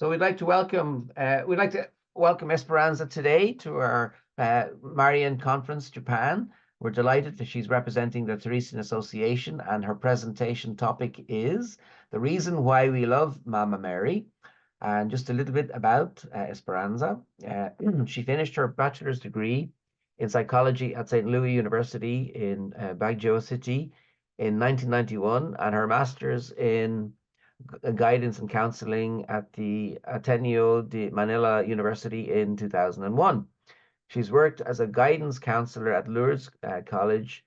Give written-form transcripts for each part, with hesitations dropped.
So we'd like to welcome Esperanza today to our Marian Conference, Japan. We're delighted that she's representing the Teresian Association, and her presentation topic is the reason why we love Mama Mary. And just a little bit about Esperanza. She finished her bachelor's degree in psychology at St. Louis University in Baguio City in 1991, and her master's in guidance and counseling at the Ateneo de Manila University in 2001. She's worked as a guidance counselor at Lourdes College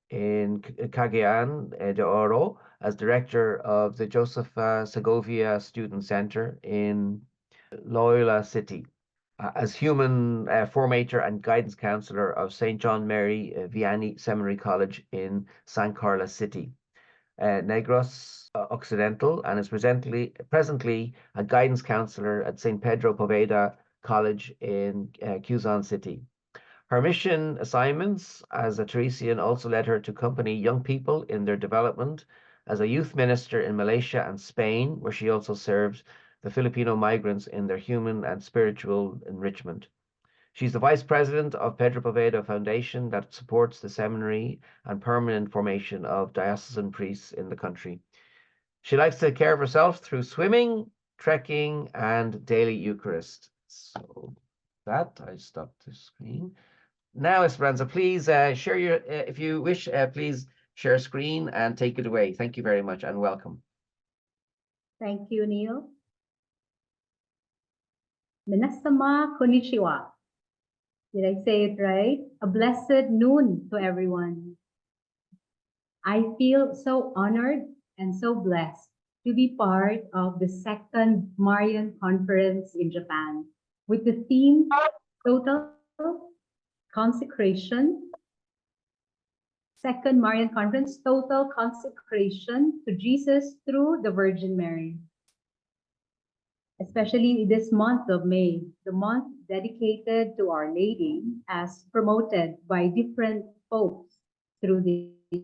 in Cagayan de Oro, as director of the Josefa Segovia Student Center in Loyola City, as human formator and guidance counselor of St. John Mary Vianney Seminary College in San Carlos City, Negros Occidental, and is presently a guidance counselor at St. Pedro Poveda College in Quezon City. Her mission assignments as a Teresian also led her to accompany young people in their development as a youth minister in Malaysia and Spain, where she also served the Filipino migrants in their human and spiritual enrichment. She's the vice president of Pedro Poveda Foundation that supports the seminary and permanent formation of diocesan priests in the country. She likes to take care of herself through swimming, trekking, and daily Eucharist. So that, I stopped the screen. Now, Esperanza, please share your, if you wish, please share screen and take it away. Thank you very much and welcome. Thank you, Neil. Minasama konnichiwa. Did I say it right? A blessed noon to everyone. I feel so honored and so blessed to be part of the second Marian Conference in Japan with the theme Total Consecration. Second Marian Conference, Total Consecration to Jesus through the Virgin Mary. Especially this month of May, the month dedicated to Our Lady, as promoted by different popes through the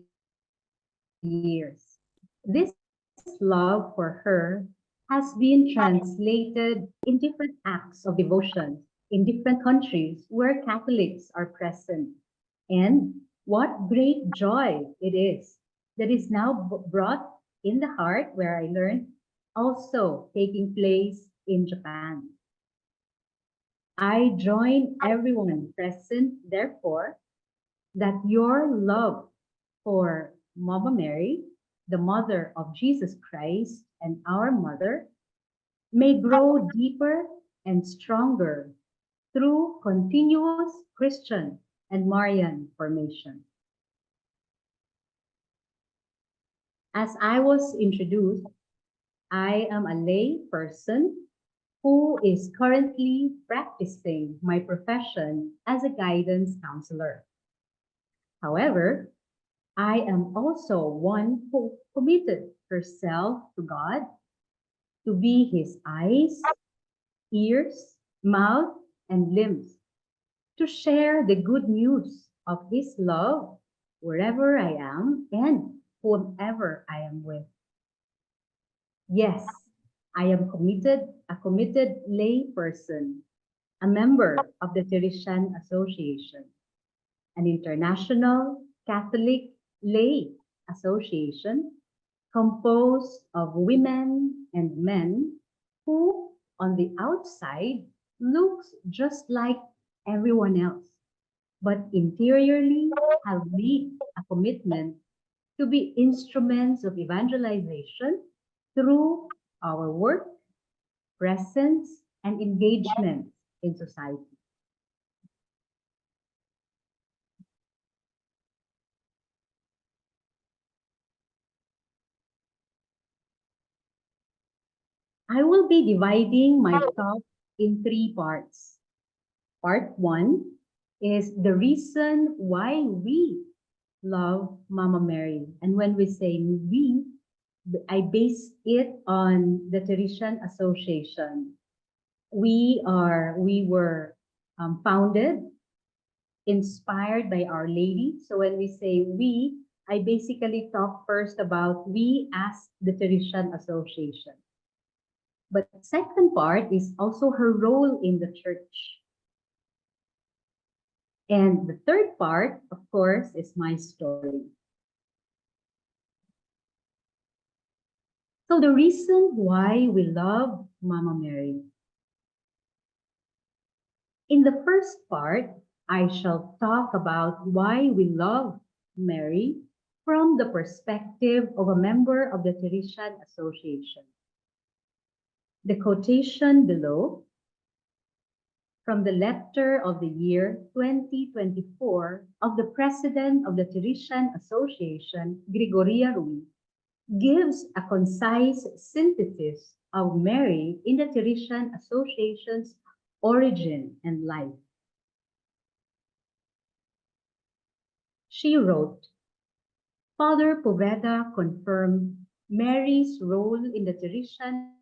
years. This love for her has been translated in different acts of devotion in different countries where Catholics are present. And what great joy it is that is now brought in the heart, where I learned, also taking place in Japan. I join everyone present, therefore, that your love for Mama Mary, the mother of Jesus Christ and our mother, may grow deeper and stronger through continuous Christian and Marian formation. As I was introduced, I am a lay person who is currently practicing my profession as a guidance counselor. However, I am also one who committed herself to God to be His eyes, ears, mouth, and limbs, to share the good news of His love wherever I am and whomever I am with. Yes, I am a committed lay person, a member of the Teresian Association, an international Catholic lay association composed of women and men who, on the outside, looks just like everyone else, but interiorly have made a commitment to be instruments of evangelization through our work, presence, and engagement in society. I will be dividing my talk in three parts. Part one is the reason why we love Mama Mary. And when we say we, I base it on the Teresian Association. We were founded, inspired by Our Lady. So when we say we, I basically talk first about we as the Teresian Association. But the second part is also her role in the church. And the third part, of course, is my story. So the reason why we love Mama Mary. In the first part, I shall talk about why we love Mary from the perspective of a member of the Teresian Association. The quotation below from the letter of the year 2024 of the president of the Teresian Association, Gregoria Ruiz, gives a concise synthesis of Mary in the Teresian Association's origin and life. She wrote, Father Poveda confirmed Mary's role in the Teresian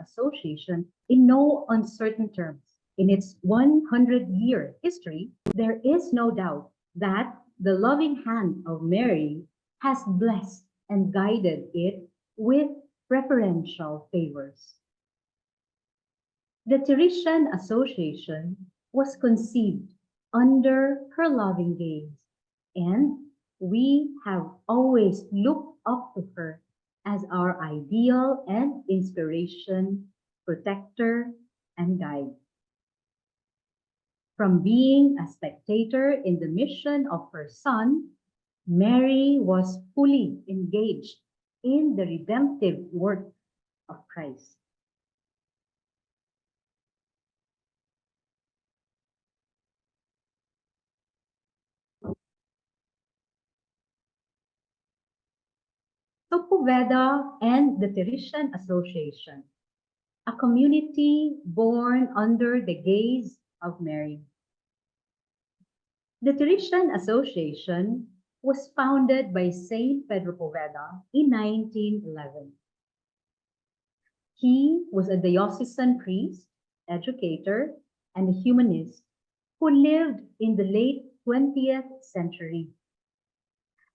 Association in no uncertain terms. In its 100-year history, there is no doubt that the loving hand of Mary has blessed and guided it with preferential favors. The Teresian Association was conceived under her loving gaze, and we have always looked up to her as our ideal and inspiration, protector, and guide. From being a spectator in the mission of her son, Mary was fully engaged in the redemptive work of Christ. So Poveda and the Teresian Association, a community born under the gaze of Mary. The Teresian Association was founded by Saint Pedro Poveda in 1911. He was a diocesan priest, educator, and a humanist who lived in the late 20th century.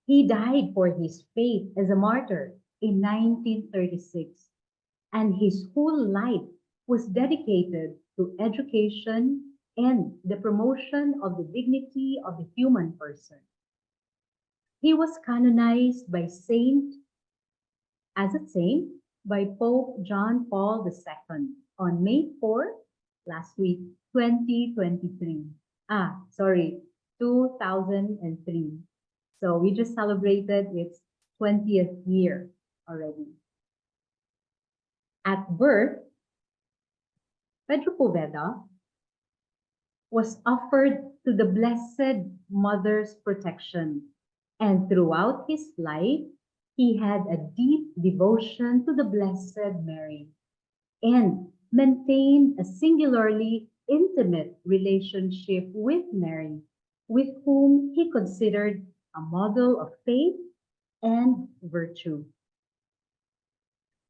He died for his faith as a martyr in 1936, and his whole life was dedicated to education and the promotion of the dignity of the human person. He was canonized as a saint by Pope John Paul II on May 4, last week, 2023. 2003. So we just celebrated its 20th year already. At birth, Pedro Poveda was offered to the Blessed Mother's protection, and throughout his life, he had a deep devotion to the Blessed Mary and maintained a singularly intimate relationship with Mary, with whom he considered a model of faith and virtue.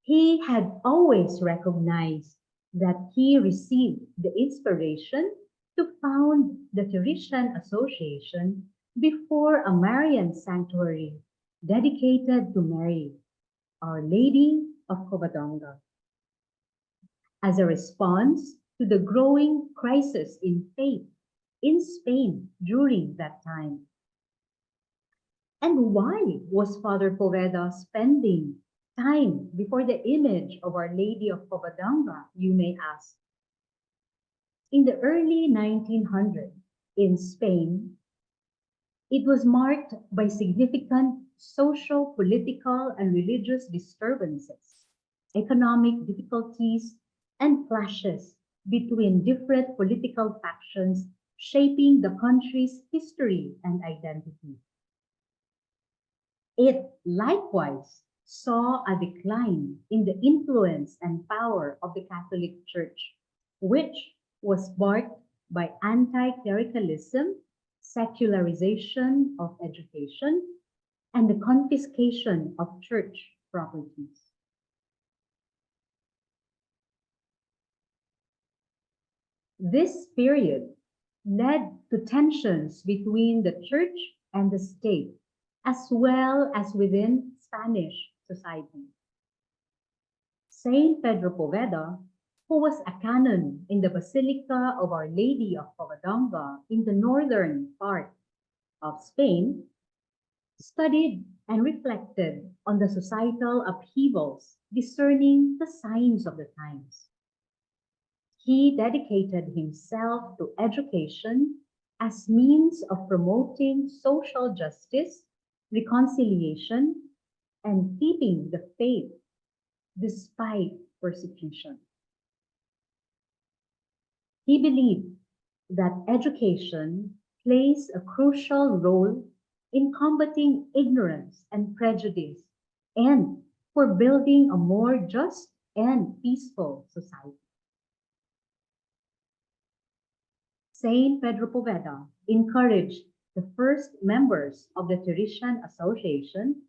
He had always recognized that he received the inspiration to found the Teresian Association before a Marian sanctuary dedicated to Mary, Our Lady of Covadonga. As a response to the growing crisis in faith in Spain during that time. And why was Father Poveda spending time before the image of Our Lady of Covadonga, you may ask? In the early 1900s in Spain, it was marked by significant social, political, and religious disturbances, economic difficulties, and clashes between different political factions shaping the country's history and identity. It likewise saw a decline in the influence and power of the Catholic Church, which was marked by anti-clericalism, secularization of education, and the confiscation of church properties. This period led to tensions between the church and the state, as well as within Spanish society. Saint Pedro Poveda, who was a canon in the Basilica of Our Lady of Covadonga in the northern part of Spain, studied and reflected on the societal upheavals, discerning the signs of the times. He dedicated himself to education as means of promoting social justice, reconciliation, and keeping the faith despite persecution. He believed that education plays a crucial role in combating ignorance and prejudice and for building a more just and peaceful society. Saint Pedro Poveda encouraged the first members of the Teresian Association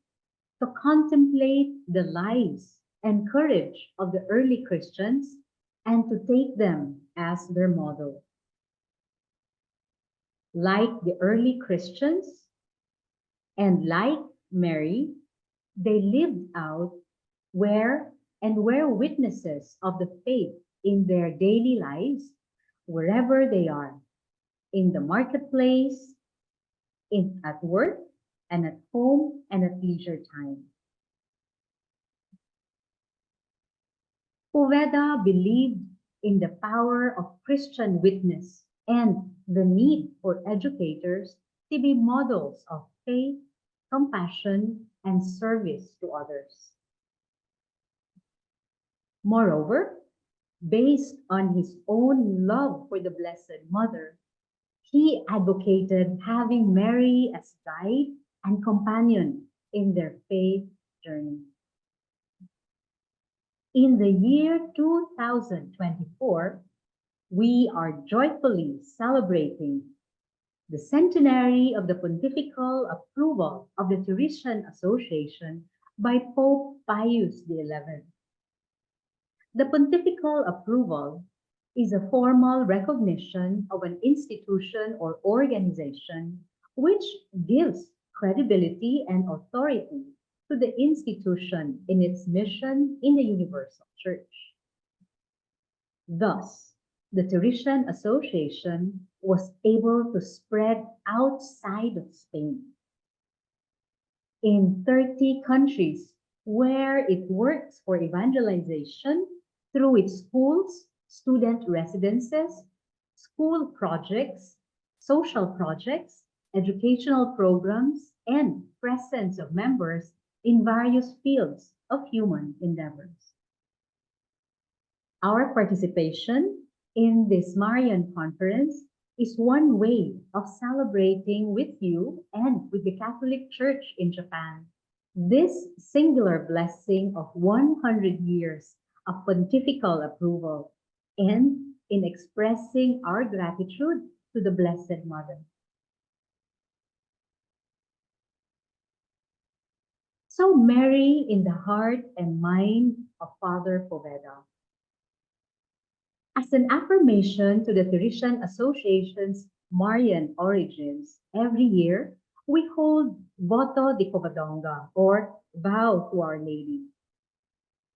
to contemplate the lives and courage of the early Christians and to take them as their model. Like the early Christians and like Mary, they lived out where witnesses of the faith in their daily lives, wherever they are, in the marketplace, at work, and at home, and at leisure time. Poveda believed in the power of Christian witness and the need for educators to be models of faith, compassion, and service to others. Moreover, based on his own love for the Blessed Mother, he advocated having Mary as guide and companion in their faith journey. In the year 2024, we are joyfully celebrating the centenary of the pontifical approval of the Teresian Association by Pope Pius XI. The pontifical approval is a formal recognition of an institution or organization which gives credibility and authority to the institution in its mission in the universal church. Thus, the Teresian Association was able to spread outside of Spain. In 30 countries where it works for evangelization through its schools, student residences, school projects, social projects, educational programs, and presence of members in various fields of human endeavors. Our participation in this Marian conference is one way of celebrating with you and with the Catholic Church in Japan this singular blessing of 100 years of pontifical approval and in expressing our gratitude to the Blessed Mother. So Mary in the heart and mind of Father Poveda. As an affirmation to the Teresian Association's Marian origins, every year we hold Voto de Covadonga, or Vow to Our Lady.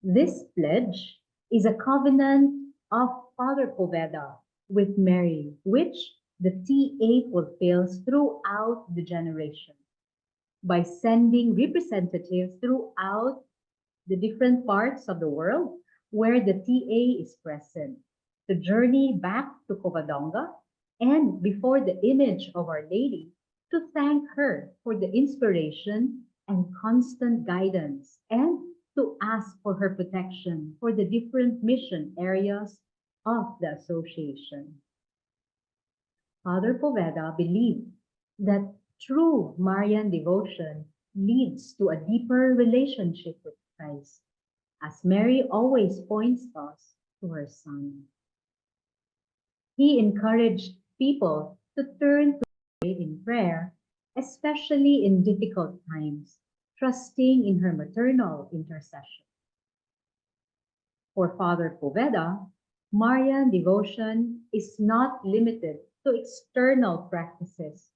This pledge is a covenant of Father Poveda with Mary, which the TA fulfills throughout the generation by sending representatives throughout the different parts of the world where the TA is present to journey back to Covadonga and before the image of Our Lady to thank her for the inspiration and constant guidance and to ask for her protection for the different mission areas of the association. Father Poveda believed that true Marian devotion leads to a deeper relationship with Christ, as Mary always points us to her Son. He encouraged people to turn to Mary in prayer, especially in difficult times, trusting in her maternal intercession. For Father Poveda, Marian devotion is not limited to external practices,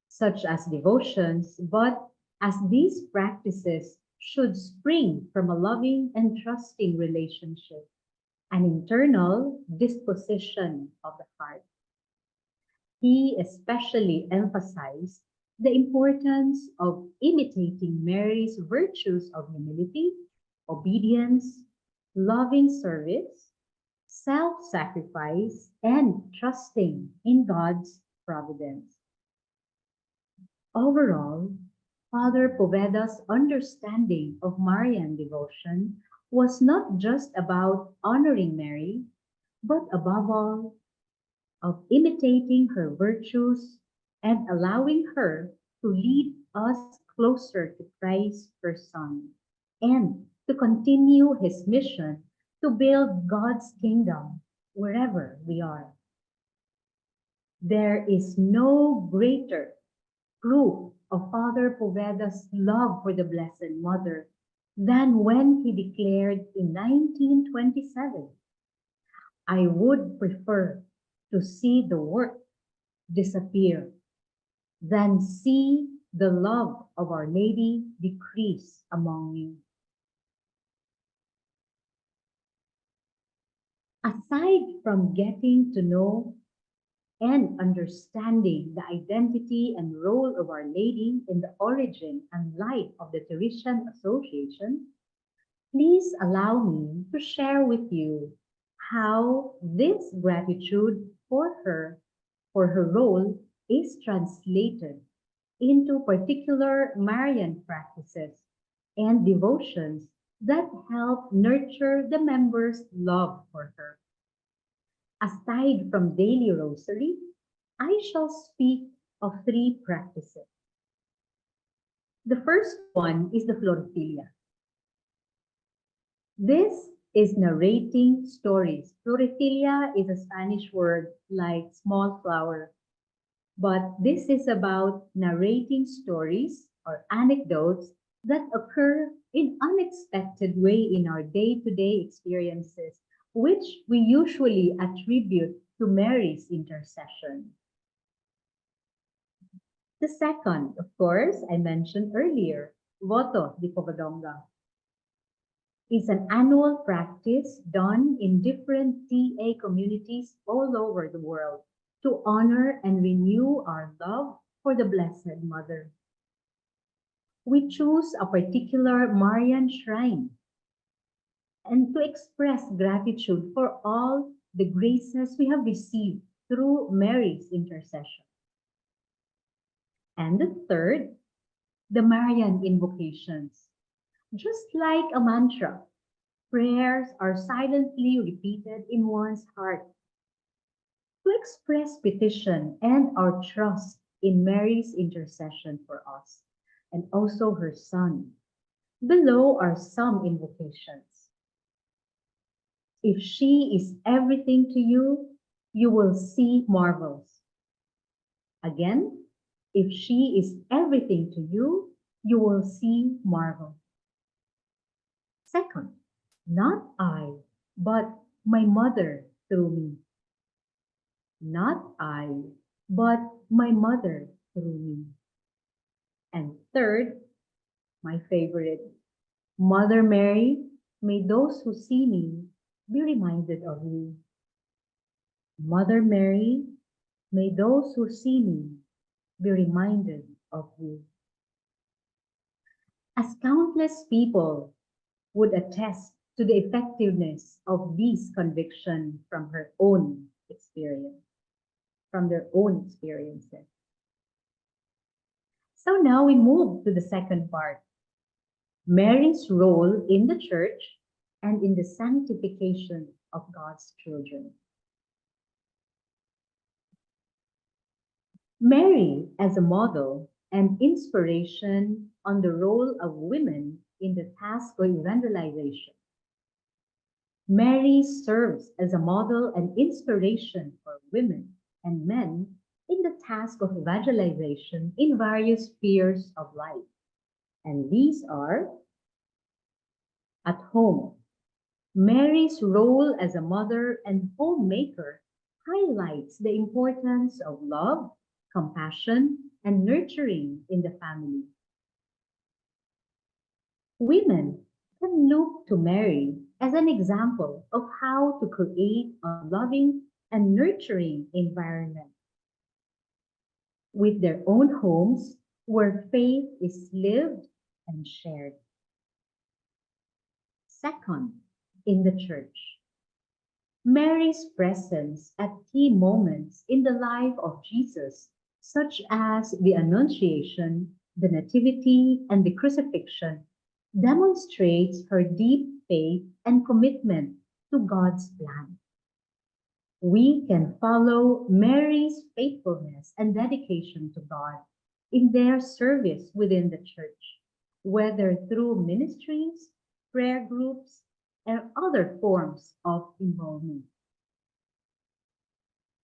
such as devotions, but as these practices should spring from a loving and trusting relationship, an internal disposition of the heart. He especially emphasized the importance of imitating Mary's virtues of humility, obedience, loving service, self-sacrifice, and trusting in God's providence. Overall, Father Poveda's understanding of Marian devotion was not just about honoring Mary, but above all, of imitating her virtues and allowing her to lead us closer to Christ, her Son, and to continue his mission to build God's kingdom wherever we are. There is no greater proof of Father Poveda's love for the Blessed Mother than when he declared in 1927, "I would prefer to see the work disappear than see the love of Our Lady decrease among you." Aside from getting to know and understanding the identity and role of Our Lady in the origin and life of the Teresian Association, please allow me to share with you how this gratitude for her role is translated into particular Marian practices and devotions that help nurture the members' love for her. Aside from daily rosary, I shall speak of 3 practices. The first one is the Florifilia. This is narrating stories. Florifilia is a Spanish word like small flower, but this is about narrating stories or anecdotes that occur in unexpected way in our day-to-day experiences, which we usually attribute to Mary's intercession. The second, of course, I mentioned earlier, Voto di Covadonga, is an annual practice done in different TA communities all over the world to honor and renew our love for the Blessed Mother. We choose a particular Marian shrine and to express gratitude for all the graces we have received through Mary's intercession. And the third, the Marian invocations. Just like a mantra, prayers are silently repeated in one's heart to express petition and our trust in Mary's intercession for us and also her Son. Below are some invocations. If she is everything to you, you will see marvels. Again, if she is everything to you, you will see marvels. Second, not I, but my mother through me. Not I, but my mother through me. And third, my favorite, Mother Mary, may those who see me be reminded of you. Mother Mary, may those who see me be reminded of you. As countless people would attest to the effectiveness of these convictions from her own experience, from their own experiences. So now we move to the second part, Mary's role in the church and in the sanctification of God's children. Mary as a model and inspiration on the role of women in the task of evangelization. Mary serves as a model and inspiration for women and men in the task of evangelization in various spheres of life. And these are at home. Mary's role as a mother and homemaker highlights the importance of love, compassion, and nurturing in the family. Women can look to Mary as an example of how to create a loving and nurturing environment with their own homes where faith is lived and shared. Second, in the church, Mary's presence at key moments in the life of Jesus, such as the Annunciation, the Nativity, and the Crucifixion, demonstrates her deep faith and commitment to God's plan. We can follow Mary's faithfulness and dedication to God in their service within the church, whether through ministries, prayer groups, and other forms of involvement.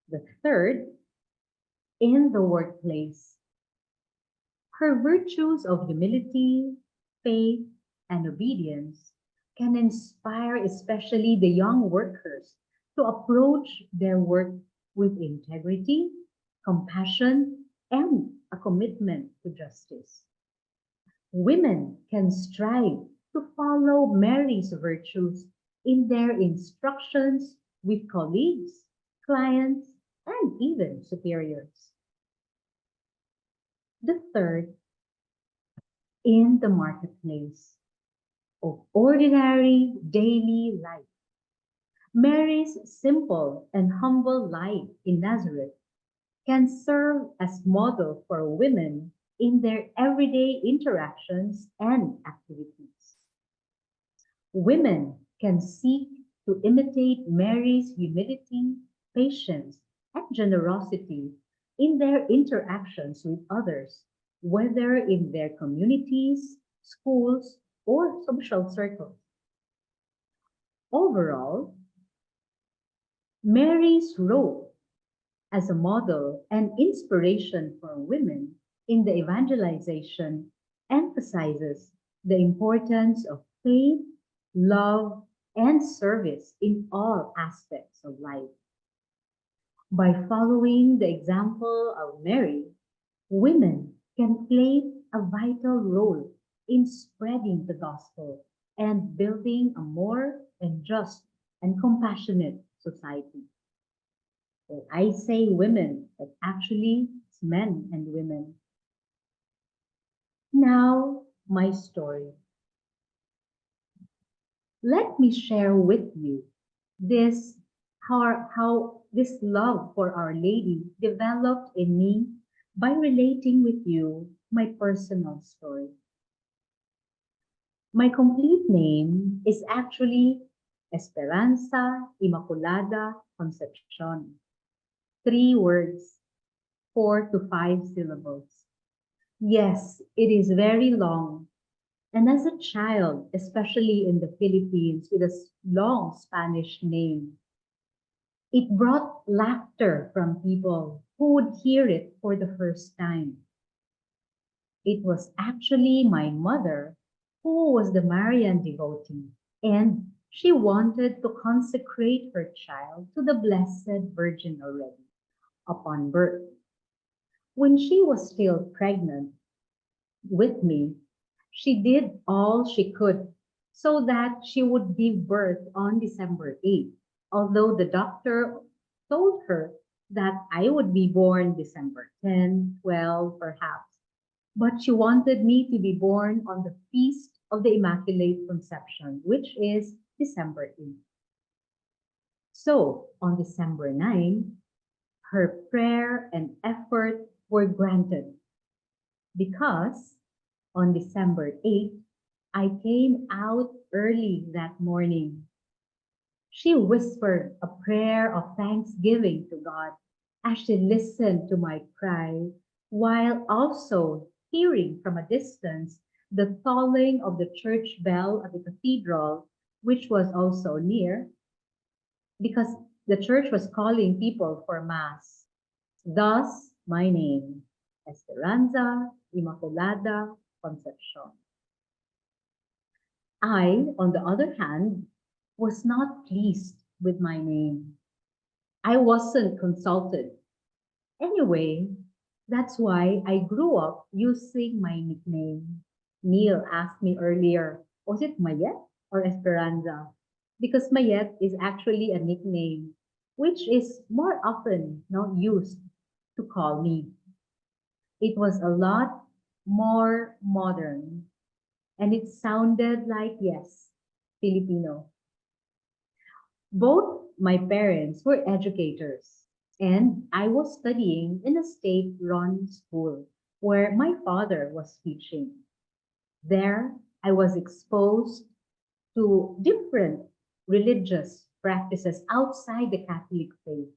The third, in the workplace, her virtues of humility, faith, and obedience can inspire especially the young workers to approach their work with integrity, compassion, and a commitment to justice. Women can strive to follow Mary's virtues in their instructions with colleagues, clients, and even superiors. The third, in the marketplace of ordinary daily life. Mary's simple and humble life in Nazareth can serve as model for women in their everyday interactions and activities. Women can seek to imitate Mary's humility, patience, and generosity in their interactions with others, whether in their communities, schools, or social circles. Overall, Mary's role as a model and inspiration for women in the evangelization emphasizes the importance of faith, love, and service in all aspects of life. By following the example of Mary, women can play a vital role in spreading the gospel and building a more and just and compassionate society. Well, I say women, but actually it's men and women. Now, my story. Let me share with you this how this love for Our Lady developed in me by relating with you my personal story. My complete name is actually Esperanza Immaculada Concepcion. 3 words, 4 to 5 syllables. Yes, it is very long. And as a child, especially in the Philippines with a long Spanish name, it brought laughter from people who would hear it for the first time. It was actually my mother who was the Marian devotee, and she wanted to consecrate her child to the Blessed Virgin already upon birth. When she was still pregnant with me, she did all she could so that she would give birth on December 8th, although the doctor told her that I would be born December 10, 12, perhaps. But she wanted me to be born on the Feast of the Immaculate Conception, which is December 8th. So, on December 9, her prayer and effort were granted because on December 8th, I came out early that morning. She whispered a prayer of thanksgiving to God as she listened to my cry, while also hearing from a distance the tolling of the church bell at the cathedral, which was also near, because the church was calling people for Mass. Thus, my name, Esperanza Immaculada Concepcion. I, on the other hand, was not pleased with my name. I wasn't consulted. Anyway, that's why I grew up using my nickname. Neil asked me earlier, Was it Mayet or Esperanza? Because Mayet is actually a nickname, which is more often not used to call me. It was a lot more modern, and it sounded like, yes, Filipino. Both my parents were educators, and I was studying in a state-run school where my father was teaching. There, I was exposed to different religious practices outside the Catholic faith.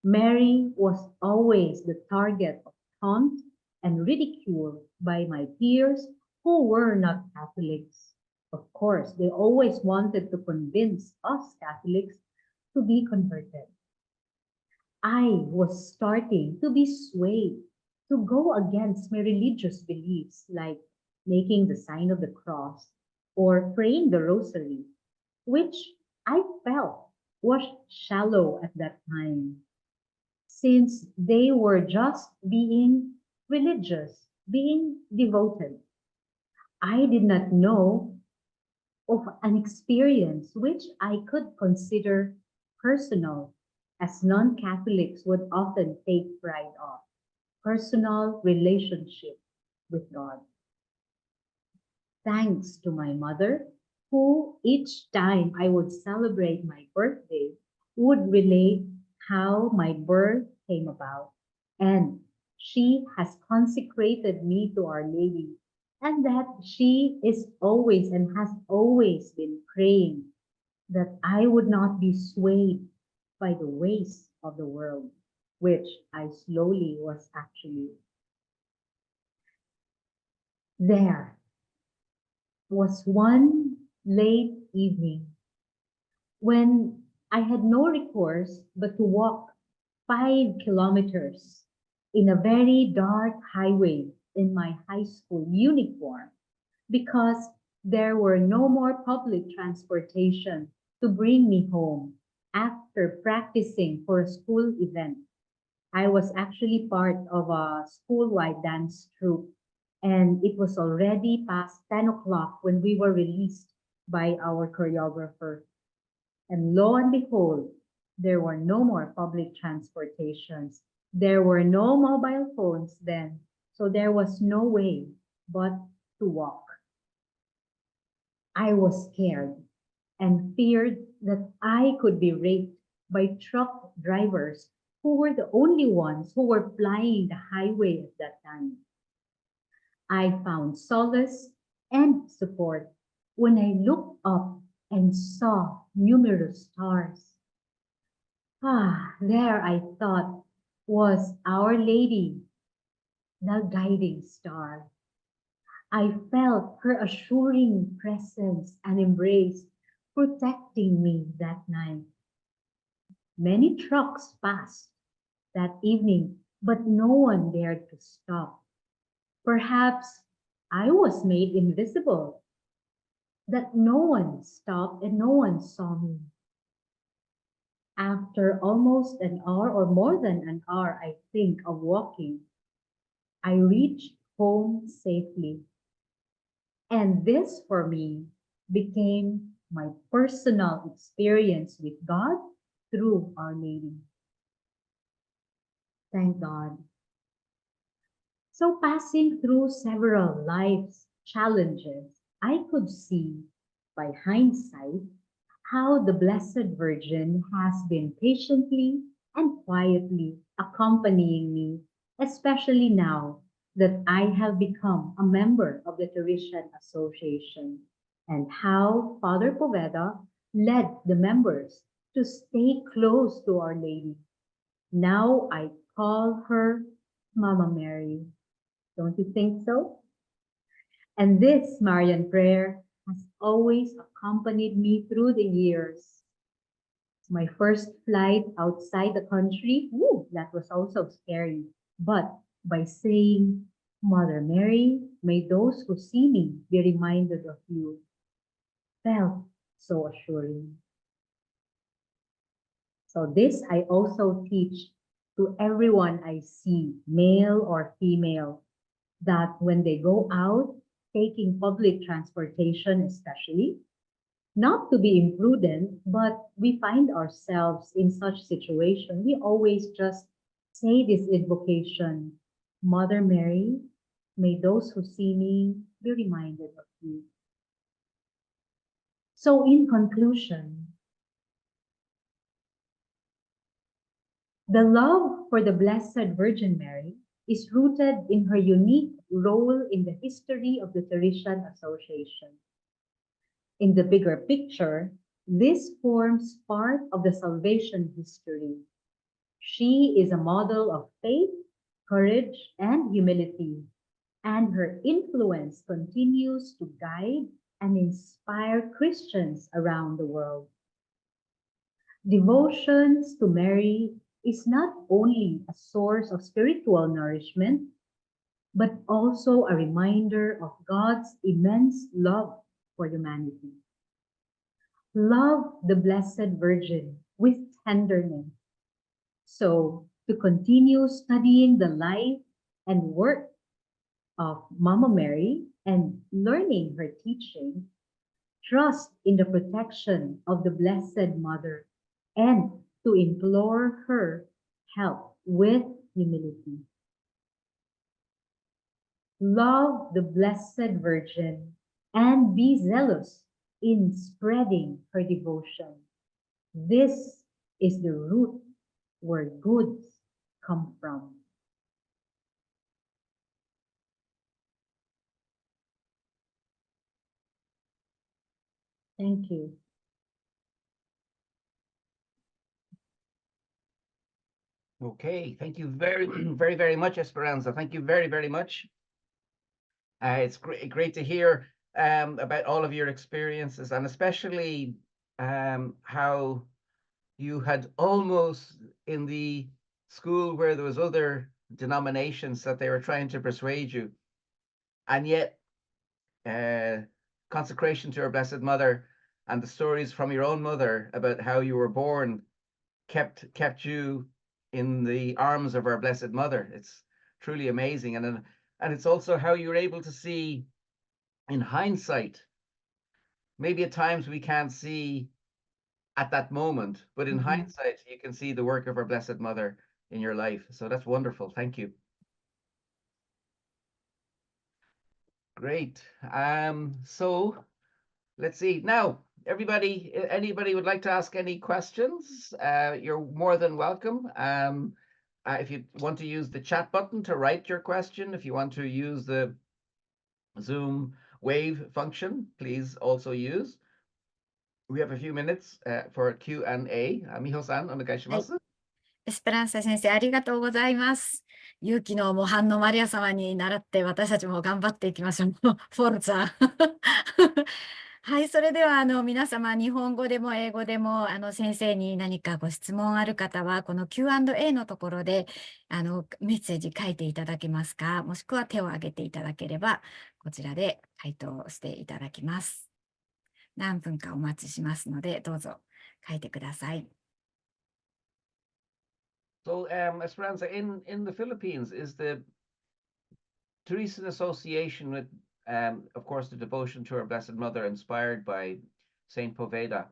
Mary was always the target of taunt and ridicule by my peers who were not Catholics. Of course, they always wanted to convince us Catholics to be converted. I was starting to be swayed to go against my religious beliefs, like making the sign of the cross or praying the rosary, which I felt was shallow at that time, since they were just being religious, being devoted. I did not know of an experience which I could consider personal, as non-Catholics would often take pride of, personal relationship with God. Thanks to my mother, who each time I would celebrate my birthday would relate how my birth came about. And she has consecrated me to Our Lady, and that she is always and has always been praying that I would not be swayed by the ways of the world, which I slowly was actually. There was one late evening when I had no recourse but to walk 5 kilometers in a very dark highway in my high school uniform because there were no more public transportation to bring me home after practicing for a school event. I was actually part of a school-wide dance troupe, and it was already past 10 o'clock when we were released by our choreographer. And lo and behold, there were no more public transportations. There were no mobile phones then, so there was no way but to walk. I was scared and feared that I could be raped by truck drivers who were the only ones who were plying the highway at that time. I found solace and support when I looked up and saw numerous stars. There I thought was Our Lady, the guiding star. I felt her assuring presence and embrace protecting me that night. Many trucks passed that evening, but no one dared to stop. Perhaps I was made invisible, that no one stopped and no one saw me. After almost an hour or more than an hour, I think, of walking, I reached home safely. And this for me became my personal experience with God through Our Lady. Thank God. So passing through several life's challenges, I could see by hindsight how the Blessed Virgin has been patiently and quietly accompanying me, especially now that I have become a member of the Teresian Association, and how Father Poveda led the members to stay close to Our Lady. Now I call her Mama Mary. Don't you think so? And this Marian prayer has always accompanied me through the years. My first flight outside the country, that was also scary. But by saying, Mother Mary, may those who see me be reminded of you, felt so assuring. So this I also teach to everyone I see, male or female, that when they go out, taking public transportation especially, not to be imprudent, but we find ourselves in such situation. We always just say this invocation, Mother Mary, may those who see me be reminded of you. So in conclusion, the love for the Blessed Virgin Mary is rooted in her unique role in the history of the Teresian Association. In the bigger picture, this forms part of the salvation history. She is a model of faith, courage, and humility, and her influence continues to guide and inspire Christians around the world. Devotions to Mary is not only a source of spiritual nourishment, but also a reminder of God's immense love for humanity. Love the Blessed Virgin with tenderness. So, to continue studying the life and work of Mama Mary and learning her teaching, trust in the protection of the Blessed Mother and to implore her help with humility. Love the Blessed Virgin and be zealous in spreading her devotion. This is the root where goods come from. Thank you. Okay, thank you very much, Esperanza. Thank you very much. It's great to hear about all of your experiences, and especially how you had almost in the school where there was other denominations that they were trying to persuade you, and yet consecration to our Blessed Mother and the stories from your own mother about how you were born kept you in the arms of our Blessed Mother. It's truly amazing, and it's also how you're able to see in hindsight. Maybe at times we can't see at that moment, but in hindsight you can see the work of our Blessed Mother in your life. So that's wonderful. Thank you. Great. So let's see now. Anybody would like to ask any questions? You're more than welcome. If you want to use the chat button to write your question, if you want to use the Zoom wave function, please also use. We have a few minutes for Q&A. Miho-san, onegaishimasu. エスペランサ先生、ありがとうございます。勇気の模範のマリア様に倣って私たちも頑張っていきましょう。フォルツァ。はい、それでは皆様、日本語でも英語でも先生に何かご質問ある方は、この Q&A のところでメッセージ書いていただけますか、もしくは手を挙げていただければ、こちらで回答していただきます。何分かお待ちしますので、どうぞ書いてください。So, Esperanza, in the Philippines, is the Teresian Association with, of course, the devotion to our Blessed Mother inspired by Saint Poveda.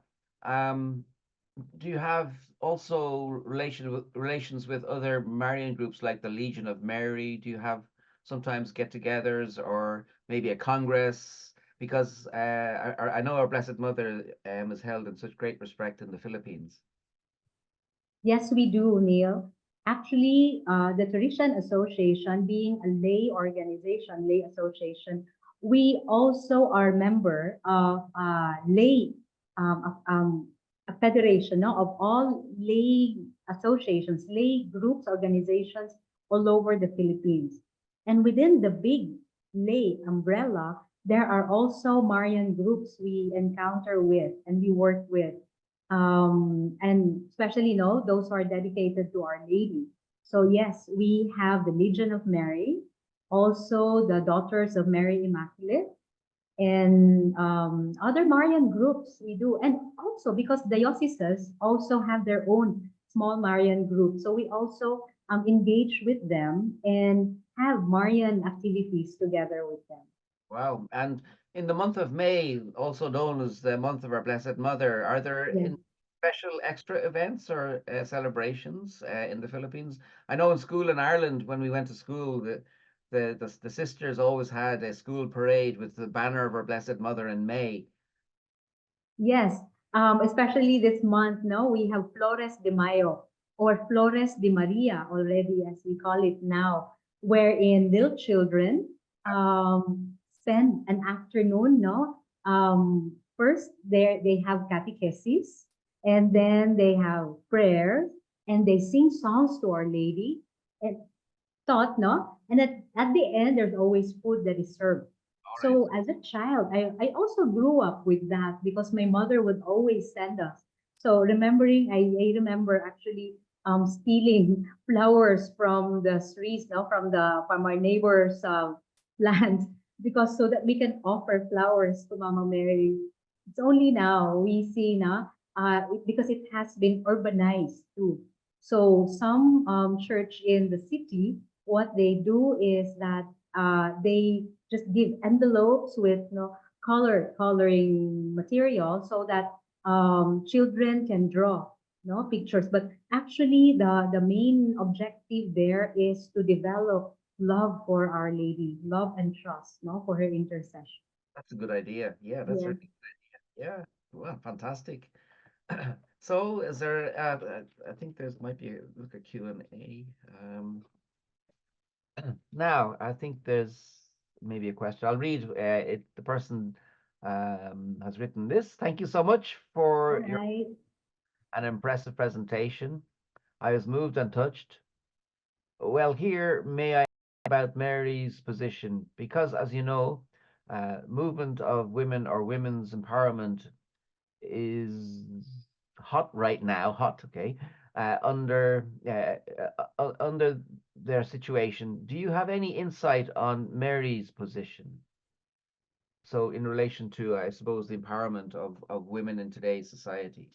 Do you have also relations with other Marian groups like the Legion of Mary? Do you have sometimes get-togethers or maybe a congress? Because I know our Blessed Mother is held in such great respect in the Philippines. Yes, we do, Neil. Actually, the Teresian Association, being a lay organization, lay association, we also are member of a federation of all lay associations, lay groups, organizations all over the Philippines. And within the big lay umbrella, there are also Marian groups we encounter with and we work with. And especially, those who are dedicated to Our Lady. So yes, we have the Legion of Mary, also the Daughters of Mary Immaculate, and other Marian groups we do. And also because dioceses also have their own small Marian groups. So we also engage with them and have Marian activities together with them. Wow. And in the month of May, also known as the month of our Blessed Mother, are there Yes. special extra events or celebrations in the Philippines? I know in school in Ireland, when we went to school, the sisters always had a school parade with the banner of our Blessed Mother in May. Yes, especially this month, no, we have Flores de Mayo or Flores de Maria already, as we call it now, wherein little children spend an afternoon, no. First, they have catechesis, and then they have prayer, and they sing songs to Our Lady, and taught, no? And at the end, there's always food that is served. All right. So as a child, I also grew up with that because my mother would always send us. So remembering, I remember actually stealing flowers from the streets, no, from our neighbors' land, because so that we can offer flowers to Mama Mary. It's only now we see na because it has been urbanized too. So some church in the city, what they do is that they just give envelopes with coloring material so that children can draw pictures. But actually, the main objective there is to develop love for Our Lady, love and trust, for her intercession. That's a good idea. Yeah, that's Yeah. really good idea. Yeah. Well, fantastic. So is there, I think there's might be look at Q&A. Now, I think there's maybe a question. I'll read it. The person has written this. Thank you so much All for right. an impressive presentation. I was moved and touched. Well, here may I about Mary's position, because as you know, movement of women or women's empowerment is hot right now, okay, under their situation. Do you have any insight on Mary's position? So in relation to, I suppose, the empowerment of women in today's society.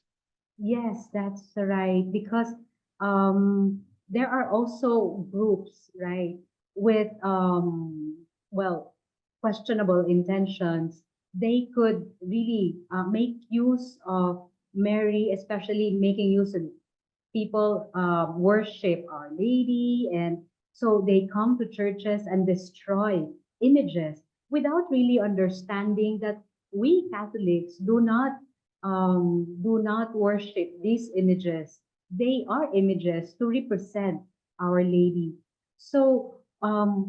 Yes, that's right. Because there are also groups, right, with well, questionable intentions. They could really make use of Mary, especially making use of people worship Our Lady, and so they come to churches and destroy images without really understanding that we Catholics do not worship these images. They are images to represent Our Lady. So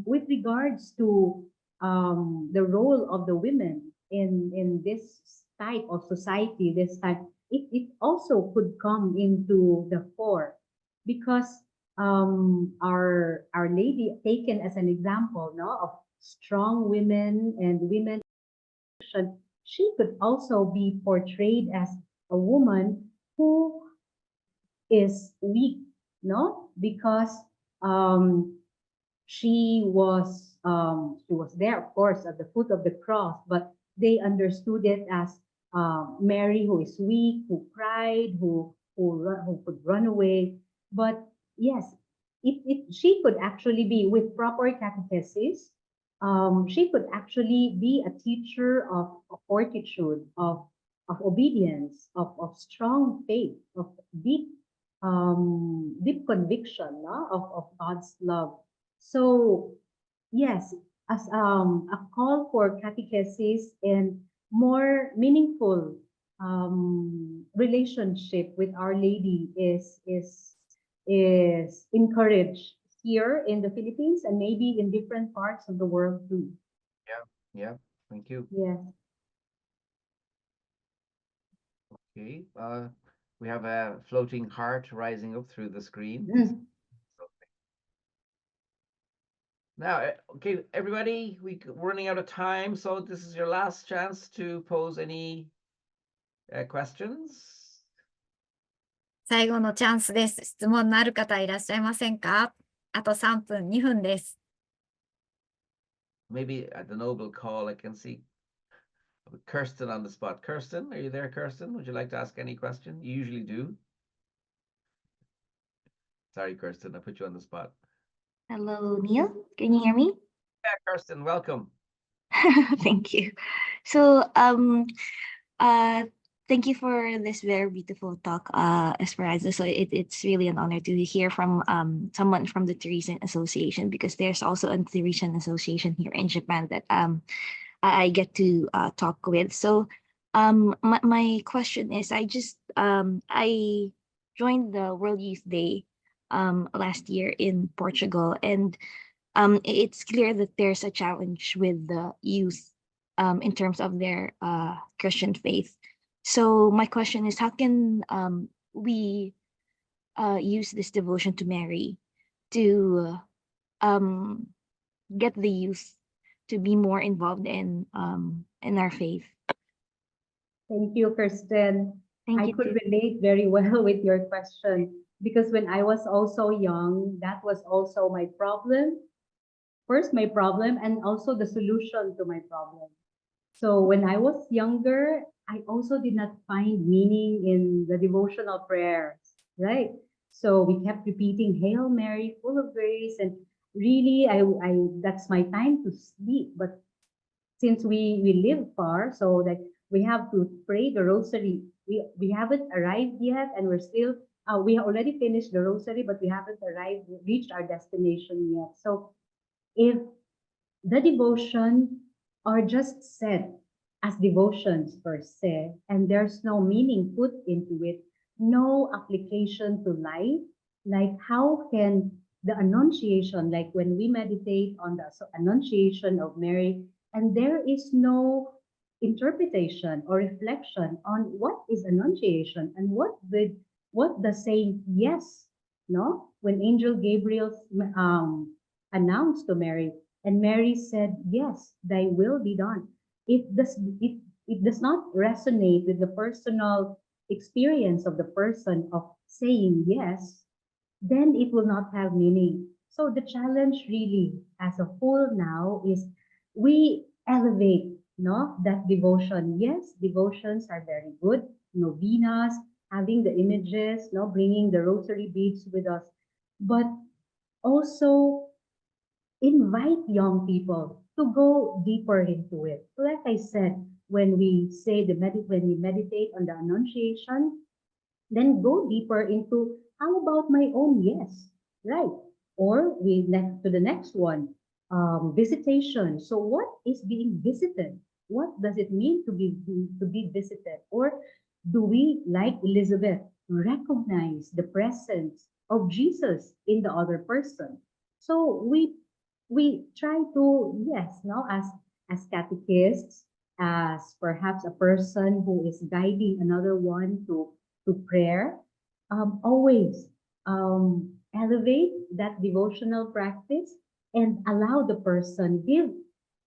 with regards to the role of the women in this type of society, this type, it also could come into the fore because our Lady taken as an example, no, of strong women and women. She could also be portrayed as a woman who is weak, no, because um, she was there, of course, at the foot of the cross, but they understood it as Mary, who is weak, who cried, who could run away. But yes, she could actually be with proper catechesis. She could actually be a teacher of fortitude, of obedience, of strong faith, of deep conviction, no? of God's love. So yes, as a call for catechesis and more meaningful relationship with Our Lady is encouraged here in the Philippines and maybe in different parts of the world too. Yeah, yeah. Thank you. Yes. Okay. We have a floating heart rising up through the screen. Mm. Now, okay, everybody, we're running out of time, so this is your last chance to pose any questions. 最後のチャンスです。質問のある方いらっしゃいませんか？あと3分、2分です。Maybe at the noble call, I can see Kirsten on the spot. Kirsten, are you there, Kirsten? Would you like to ask any question? You usually do. Sorry, Kirsten, I put you on the spot. Hello, Neil. Can you hear me? Yeah, Kirsten, welcome. Thank you. So, thank you for this very beautiful talk, Esperanza. So it's really an honor to hear from someone from the Teresian Association, because there's also a Teresian Association here in Japan that I get to talk with. So, my question is, I joined the World Youth Day last year in Portugal, and it's clear that there's a challenge with the youth in terms of their Christian faith. So my question is, how can we use this devotion to Mary to get the youth to be more involved in our faith? Thank you, Kirsten. Thank I you. could relate very well with your question, because when I was also young, that was also my problem. First, my problem, and also the solution to my problem. So when I was younger, I also did not find meaning in the devotional prayers, right? So we kept repeating Hail Mary, full of grace, and really, I that's my time to sleep. But since we live far, so that we have to pray the rosary. We haven't arrived yet, and we're still we already finished the rosary, but we haven't reached our destination yet. So if the devotion are just said as devotions per se, and there's no meaning put into it, no application to life, like how can the Annunciation, like when we meditate on the Annunciation of Mary, and there is no interpretation or reflection on what is Annunciation and what does saying yes, no? When Angel Gabriel announced to Mary, and Mary said, Yes, thy will be done. It does not resonate with the personal experience of the person of saying yes, then it will not have meaning. So the challenge really as a whole now is we elevate that devotion. Yes, devotions are very good. Novenas, having the images, bringing the rosary beads with us. But also invite young people to go deeper into it. So like I said, when we meditate on the Annunciation, then go deeper into how about my own yes, right? Or we next to the next one, visitation. So what is being visited? What does it mean to be visited? Or do we, like Elizabeth, recognize the presence of Jesus in the other person? So we try to, yes, now as catechists, as perhaps a person who is guiding another one to prayer, always elevate that devotional practice and allow the person, give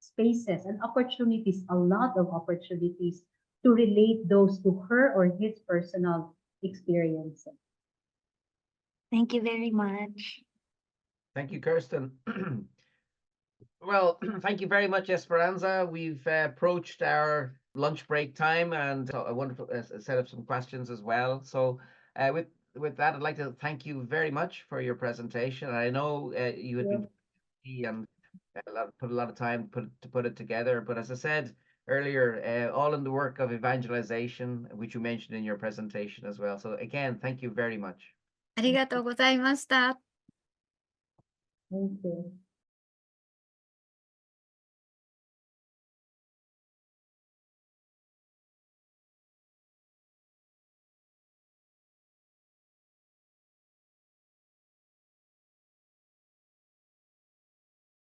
spaces and opportunities, a lot of opportunities to relate those to her or his personal experiences. Thank you very much. Thank you, Kirsten. Well, thank you very much, Esperanza. We've approached our lunch break time, and a wonderful set of some questions as well. So with that, I'd like to thank you very much for your presentation. I know you had been busy and put a lot of time to put it together. But as I said earlier, all in the work of evangelization, which you mentioned in your presentation as well. So again, thank you very much. ありがとうございました。Thank you.